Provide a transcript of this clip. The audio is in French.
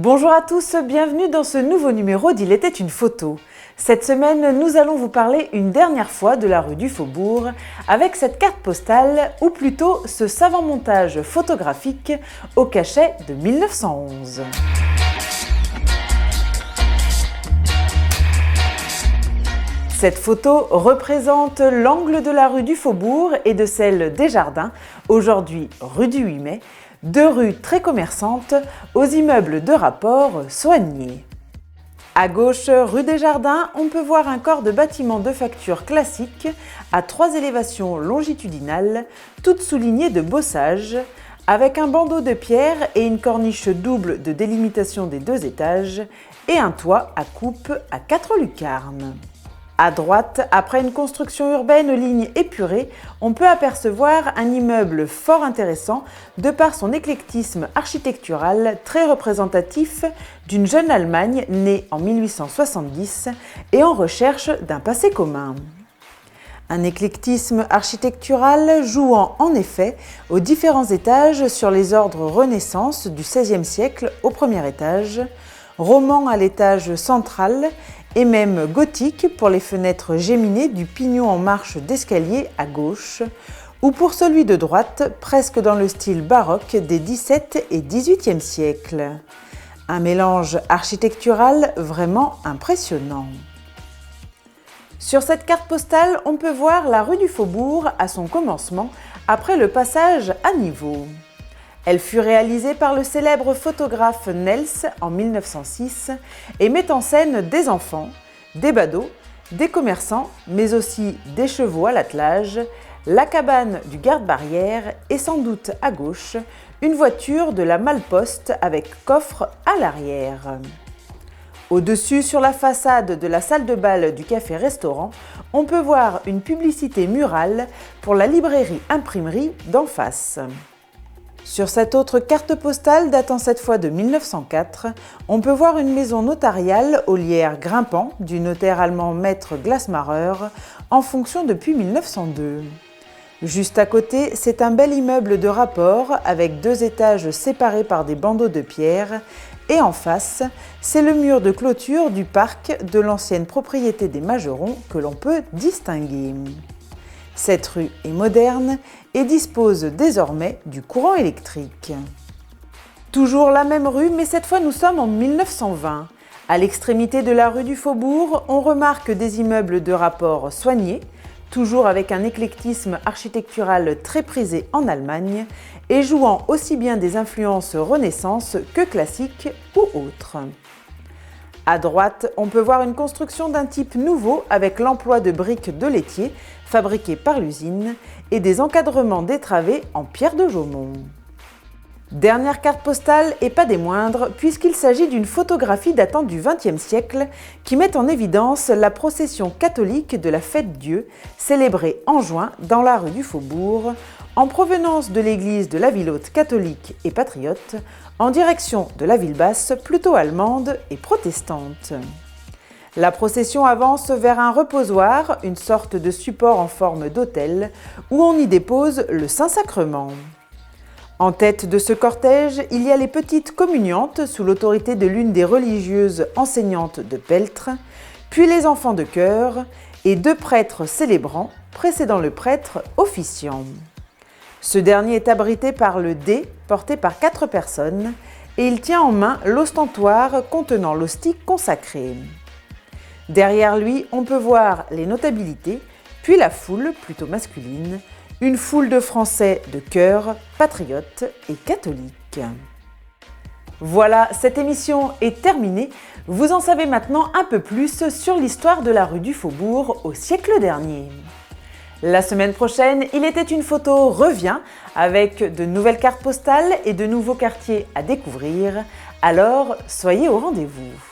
Bonjour à tous, bienvenue dans ce nouveau numéro d'Il était une photo. Cette semaine, nous allons vous parler une dernière fois de la rue du Faubourg avec cette carte postale, ou plutôt ce savant montage photographique au cachet de 1911. Cette photo représente l'angle de la rue du Faubourg et de celle des Jardins, aujourd'hui rue du 8 mai, deux rues très commerçantes aux immeubles de rapport soignés. À gauche, rue des Jardins, on peut voir un corps de bâtiment de facture classique à 3 élévations longitudinales, toutes soulignées de bossage, avec un bandeau de pierre et une corniche double de délimitation des 2 étages et un toit à coupe à 4 lucarnes. À droite, après une construction urbaine aux lignes épurées, on peut apercevoir un immeuble fort intéressant de par son éclectisme architectural très représentatif d'une jeune Allemagne née en 1870 et en recherche d'un passé commun. Un éclectisme architectural jouant en effet aux différents étages sur les ordres Renaissance du XVIe siècle au premier étage, roman à l'étage central et même gothique pour les fenêtres géminées du pignon en marche d'escalier à gauche, ou pour celui de droite, presque dans le style baroque des XVIIe et XVIIIe siècles. Un mélange architectural vraiment impressionnant. Sur cette carte postale, on peut voir la rue du Faubourg à son commencement, après le passage à niveau. Elle fut réalisée par le célèbre photographe Nels en 1906 et met en scène des enfants, des badauds, des commerçants, mais aussi des chevaux à l'attelage, la cabane du garde-barrière et sans doute à gauche, une voiture de la malle-poste avec coffre à l'arrière. Au-dessus, sur la façade de la salle de bal du café-restaurant, on peut voir une publicité murale pour la librairie-imprimerie d'en face. Sur cette autre carte postale datant cette fois de 1904, on peut voir une maison notariale au lierre grimpant du notaire allemand Maître Glasmacher en fonction depuis 1902. Juste à côté, c'est un bel immeuble de rapport avec 2 étages séparés par des bandeaux de pierre et en face, c'est le mur de clôture du parc de l'ancienne propriété des Magerons que l'on peut distinguer. Cette rue est moderne et dispose désormais du courant électrique. Toujours la même rue, mais cette fois nous sommes en 1920. À l'extrémité de la rue du Faubourg, on remarque des immeubles de rapport soignés, toujours avec un éclectisme architectural très prisé en Allemagne et jouant aussi bien des influences Renaissance que classiques ou autres. À droite, on peut voir une construction d'un type nouveau avec l'emploi de briques de laitier fabriquées par l'usine et des encadrements détravés en pierre de Jaumont. Dernière carte postale et pas des moindres puisqu'il s'agit d'une photographie datant du XXe siècle qui met en évidence la procession catholique de la Fête-Dieu célébrée en juin dans la rue du Faubourg en provenance de l'église de la ville haute catholique et patriote en direction de la ville basse plutôt allemande et protestante. La procession avance vers un reposoir, une sorte de support en forme d'autel, où on y dépose le Saint-Sacrement. En tête de ce cortège, il y a les petites communiantes sous l'autorité de l'une des religieuses enseignantes de Peltre, puis les enfants de chœur et 2 prêtres célébrants, précédant le prêtre officiant. Ce dernier est abrité par le dé porté par 4 personnes et il tient en main l'ostentoire contenant l'hostie consacrée. Derrière lui, on peut voir les notabilités, puis la foule, plutôt masculine, une foule de Français de cœur, patriotes et catholiques. Voilà, cette émission est terminée. Vous en savez maintenant un peu plus sur l'histoire de la rue du Faubourg au siècle dernier. La semaine prochaine, Il était une photo revient avec de nouvelles cartes postales et de nouveaux quartiers à découvrir. Alors, soyez au rendez-vous.